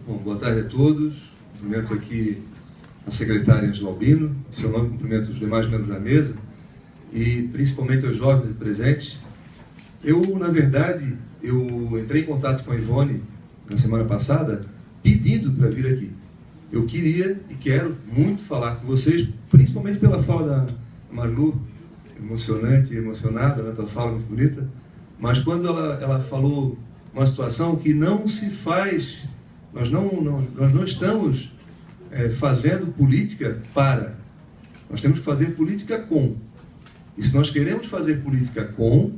Bom, boa tarde a todos. Cumprimento aqui a secretária Ângela Albino, em seu nome cumprimento os demais membros da mesa e principalmente aos jovens presentes. Na verdade, eu entrei em contato com a Ivone na semana passada pedindo para vir aqui. Eu queria e quero muito falar com vocês, principalmente pela fala da Marilu, emocionante e emocionada, né? Ela fala muito bonita, mas quando ela falou uma situação que não se faz, nós não estamos fazendo política para, nós temos que fazer política com. E se nós queremos fazer política com,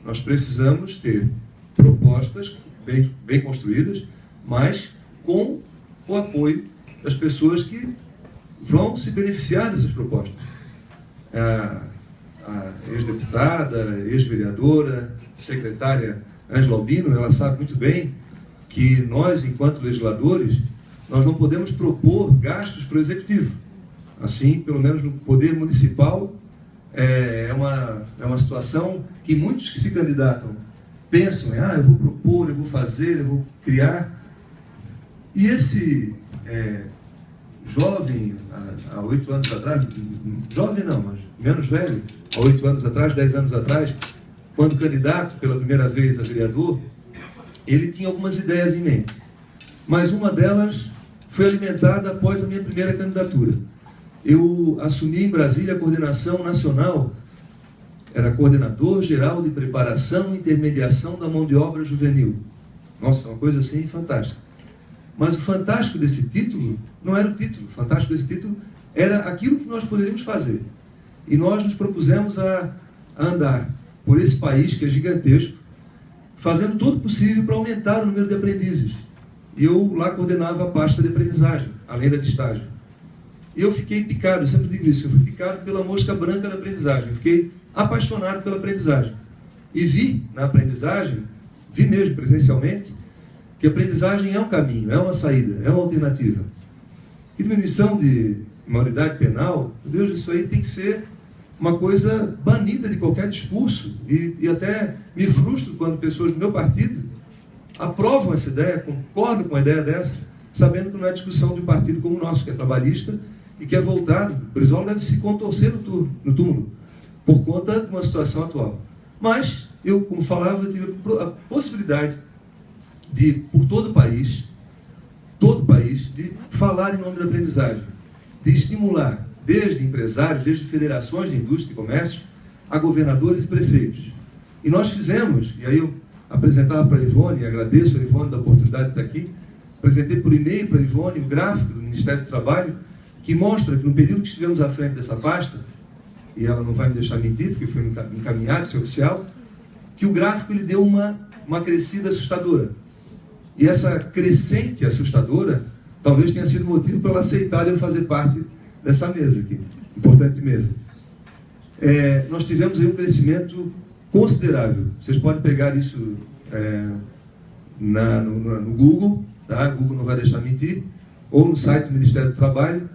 nós precisamos ter propostas bem construídas, mas com o apoio das pessoas que vão se beneficiar dessas propostas. A ex-deputada, ex-vereadora, secretária Ângela Albino, ela sabe muito bem que nós, enquanto legisladores, nós não podemos propor gastos para o executivo. Assim, pelo menos no poder municipal, é uma situação que muitos que se candidatam pensam, eu vou propor, eu vou fazer, eu vou criar. E esse jovem, há 8 anos atrás, jovem não, mas menos velho, há 8 anos atrás, 10 anos atrás, quando candidato pela primeira vez a vereador, ele tinha algumas ideias em mente. Mas uma delas foi alimentada após a minha primeira candidatura. Eu assumi em Brasília a coordenação nacional, era coordenador geral de preparação e intermediação da mão de obra juvenil. Nossa, uma coisa assim fantástica. Mas o fantástico desse título não era o título, o fantástico desse título era aquilo que nós poderíamos fazer. E nós nos propusemos a andar por esse país que é gigantesco, fazendo todo o possível para aumentar o número de aprendizes. E eu lá coordenava a pasta de aprendizagem, além da de estágio. E eu fiquei picado, eu sempre digo isso, eu fui picado pela mosca branca da aprendizagem. Eu fiquei apaixonado pela aprendizagem. E vi na aprendizagem, vi mesmo presencialmente, que a aprendizagem é um caminho, é uma saída, é uma alternativa. E diminuição de maioridade penal, meu Deus, isso aí tem que ser uma coisa banida de qualquer discurso. E até me frustro quando pessoas do meu partido aprovam essa ideia, concordam com a ideia dessa, sabendo que não é discussão de um partido como o nosso, que é trabalhista e que é voltado. O Brizola deve se contorcer no túmulo, por conta de uma situação atual. Mas eu, como falava, tive a possibilidade de, por todo o país, de falar em nome da aprendizagem, de estimular, desde empresários, desde federações de indústria e comércio, a governadores e prefeitos. E nós fizemos, e aí eu apresentava para a Ivone, e agradeço a Ivone da oportunidade de estar aqui, apresentei por e-mail para a Ivone o gráfico do Ministério do Trabalho, que mostra que no período que estivemos à frente dessa pasta, e ela não vai me deixar mentir, porque foi encaminhado, isso é oficial, que o gráfico ele deu uma crescida assustadora. E essa crescente assustadora talvez tenha sido motivo para ela aceitar eu fazer parte dessa mesa aqui, importante mesa. Nós tivemos aí um crescimento considerável. Vocês podem pegar isso no Google, tá? O Google não vai deixar mentir, ou no site do Ministério do Trabalho,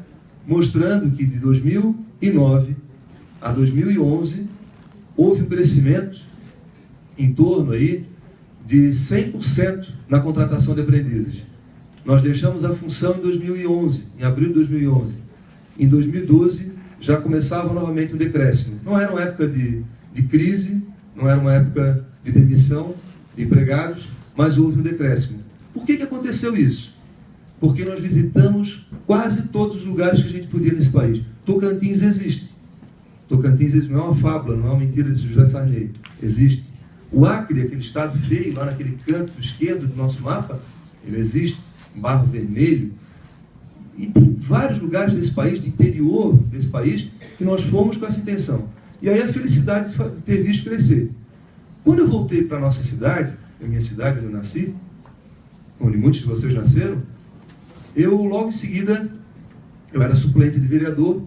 mostrando que de 2009 a 2011 houve um crescimento em torno aí de 100% na contratação de aprendizes. Nós deixamos a função em 2011, em abril de 2011. Em 2012 já começava novamente um decréscimo. Não era uma época de crise, não era uma época de demissão de empregados, mas houve um decréscimo. Por que aconteceu isso? Porque nós visitamos quase todos os lugares que a gente podia nesse país. Tocantins existe. Tocantins não é uma fábula, não é uma mentira de José Sarney. Existe. O Acre, aquele estado feio, lá naquele canto esquerdo do nosso mapa, ele existe, em Barro Vermelho. E tem vários lugares desse país, de interior desse país, que nós fomos com essa intenção. E aí a felicidade de ter visto crescer. Quando eu voltei para a nossa cidade, a minha cidade onde eu nasci, onde muitos de vocês nasceram, eu logo em seguida, eu era suplente de vereador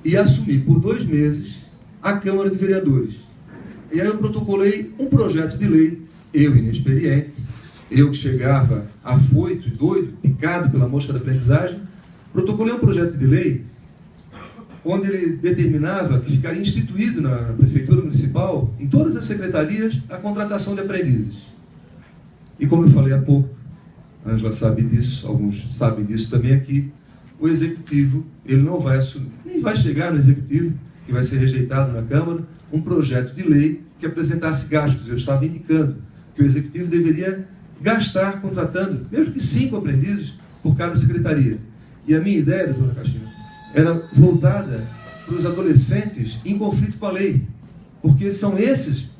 e assumi por 2 meses a Câmara de Vereadores. E aí eu protocolei um projeto de lei, eu inexperiente, eu que chegava afoito, doido, picado pela mosca da aprendizagem, protocolei um projeto de lei onde ele determinava que ficaria instituído na Prefeitura Municipal, em todas as secretarias, a contratação de aprendizes. E como eu falei há pouco, a Ângela sabe disso, alguns sabem disso também aqui, o Executivo, ele não vai assumir, nem vai chegar no Executivo, que vai ser rejeitado na Câmara, um projeto de lei que apresentasse gastos. Eu estava indicando que o Executivo deveria gastar contratando, mesmo que 5 aprendizes por cada secretaria. E a minha ideia, doutora Caixinha, era voltada para os adolescentes em conflito com a lei, porque são esses,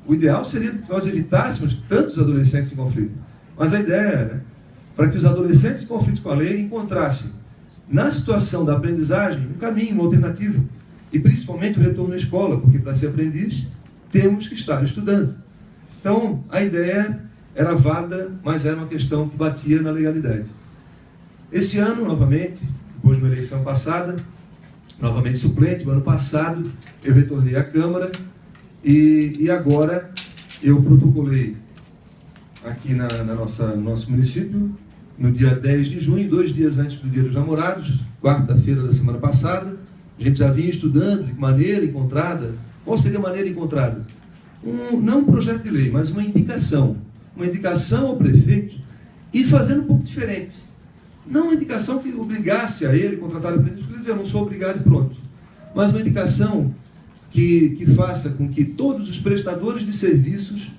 o ideal seria que nós evitássemos tantos adolescentes em conflito, mas a ideia era para que os adolescentes em conflito com a lei encontrassem, na situação da aprendizagem, um caminho, uma alternativa, e principalmente o retorno à escola, porque para ser aprendiz, temos que estar estudando. Então, a ideia era válida, mas era uma questão que batia na legalidade. Esse ano, novamente, depois de uma eleição passada, novamente suplente, o ano passado, eu retornei à Câmara, e agora eu protocolei aqui no nosso município, no dia 10 de junho, 2 dias antes do Dia dos Namorados, quarta-feira da semana passada. A gente já vinha estudando de maneira encontrada. Qual seria a maneira encontrada? Não um projeto de lei, mas uma indicação ao prefeito, e fazendo um pouco diferente. Não uma indicação que obrigasse a ele a contratar aprendiz, porque eu não sou obrigado e pronto, mas uma indicação que faça com que todos os prestadores de serviços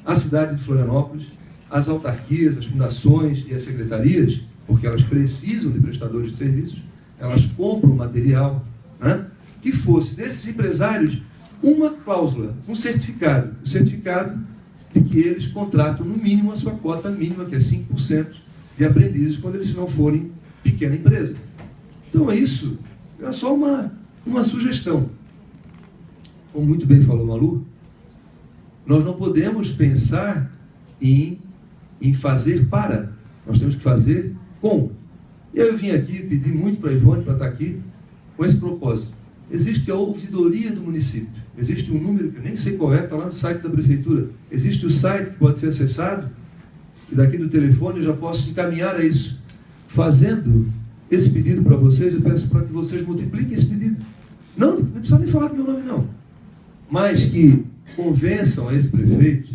à cidade de Florianópolis, as autarquias, as fundações e as secretarias, porque elas precisam de prestadores de serviços, elas compram material, né? Que fosse desses empresários uma cláusula, um certificado, o certificado de que eles contratam no mínimo a sua cota mínima, que é 5% de aprendizes, quando eles não forem pequena empresa. Então isso é só uma sugestão. Como muito bem falou Malu, nós não podemos pensar em fazer para, nós temos que fazer com. E aí eu vim aqui pedir muito para a Ivone para estar aqui com esse propósito. Existe a ouvidoria do município, existe um número que eu nem sei qual é, está lá no site da prefeitura, existe o site que pode ser acessado, e daqui do telefone eu já posso encaminhar a isso. Fazendo esse pedido para vocês, eu peço para que vocês multipliquem esse pedido. Não precisa nem falar do meu nome não, mas que convençam a esse prefeito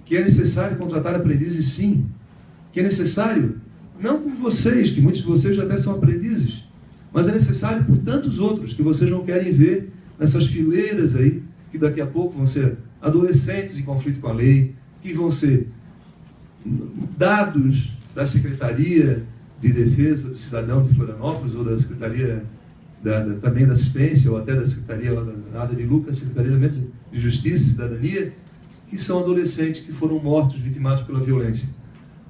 que é necessário contratar aprendizes sim, que é necessário, não por vocês, que muitos de vocês já até são aprendizes, mas é necessário por tantos outros que vocês não querem ver nessas fileiras aí, que daqui a pouco vão ser adolescentes em conflito com a lei, que vão ser dados da Secretaria de Defesa do Cidadão de Florianópolis, ou da Secretaria também da Assistência, ou até da Secretaria da área de Lucas, Secretaria de Justiça e Cidadania, que são adolescentes que foram mortos, vitimados pela violência.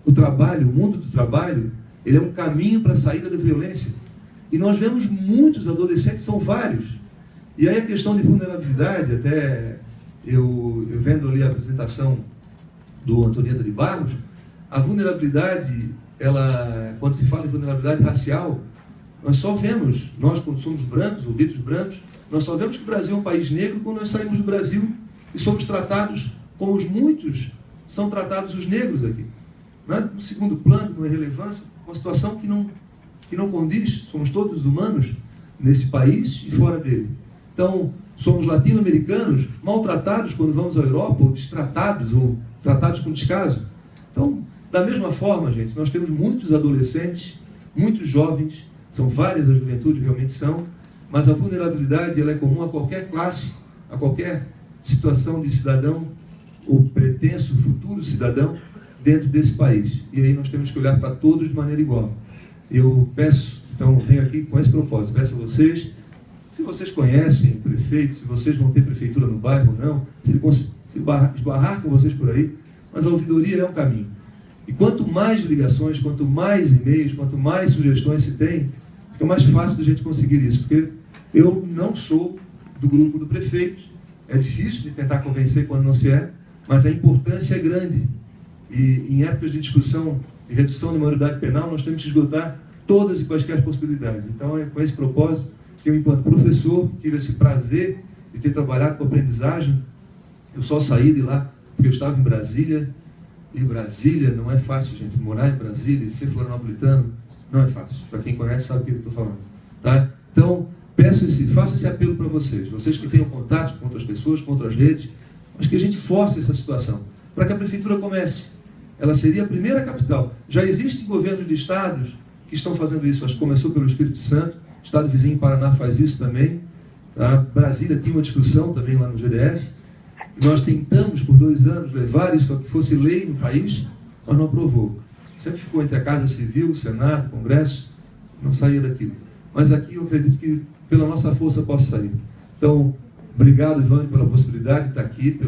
O trabalho, o mundo do trabalho, ele é um caminho para a saída da violência. E nós vemos muitos adolescentes, são vários. E aí a questão de vulnerabilidade, até eu vendo ali a apresentação do Antonieta de Barros, a vulnerabilidade, quando se fala em vulnerabilidade racial, nós só vemos, nós quando somos brancos, ou ditos brancos, nós só vemos que o Brasil é um país negro quando nós saímos do Brasil e somos tratados como muitos são tratados os negros aqui. Né? No segundo plano, com irrelevância, uma situação que não condiz, somos todos humanos nesse país e fora dele. Então, somos latino-americanos maltratados quando vamos à Europa, ou destratados, ou tratados com descaso. Então, da mesma forma, gente, nós temos muitos adolescentes, muitos jovens, são várias a juventude, realmente são, mas a vulnerabilidade ela é comum a qualquer classe, a qualquer situação de cidadão, ou pretenso futuro cidadão, dentro desse país. E aí nós temos que olhar para todos de maneira igual. Eu peço, então, venho aqui com esse propósito, peço a vocês, se vocês conhecem o prefeito, se vocês vão ter prefeitura no bairro ou não, se ele esbarrar com vocês por aí, mas a ouvidoria é um caminho. E quanto mais ligações, quanto mais e-mails, quanto mais sugestões se tem, fica mais fácil da gente conseguir isso, porque eu não sou do grupo do prefeito, é difícil de tentar convencer quando não se é, mas a importância é grande. E em épocas de discussão e redução da maioridade penal, nós temos que esgotar todas e quaisquer possibilidades. Então, é com esse propósito que eu, enquanto professor, tive esse prazer de ter trabalhado com aprendizagem. Eu só saí de lá porque eu estava em Brasília, e Brasília não é fácil, gente. Morar em Brasília e ser florianopolitano não é fácil. Para quem conhece sabe o que eu estou falando. Tá? Então, faço esse apelo para vocês que tenham contato com outras pessoas, com outras redes, mas que a gente force essa situação, para que a prefeitura comece. ela seria a primeira capital. Já existem governos de estados que estão fazendo isso. Acho que começou pelo Espírito Santo, o estado vizinho Paraná faz isso também. A Brasília tinha uma discussão também lá no GDF. E nós tentamos por 2 anos levar isso a que fosse lei no país, mas não aprovou. Sempre ficou entre a Casa Civil, o Senado, o Congresso, não saía daquilo. Mas aqui eu acredito que pela nossa força possa sair. Então, obrigado, Ivane, pela possibilidade de estar aqui,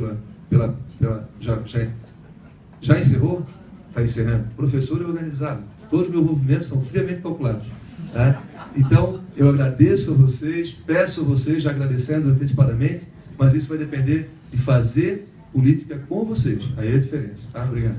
já encerrou? Está encerrando. Professor é organizado. Todos os meus movimentos são friamente calculados. Tá? Então, eu agradeço a vocês, peço a vocês, já agradecendo antecipadamente, mas isso vai depender de fazer política com vocês. Aí é diferente. Tá? Obrigado.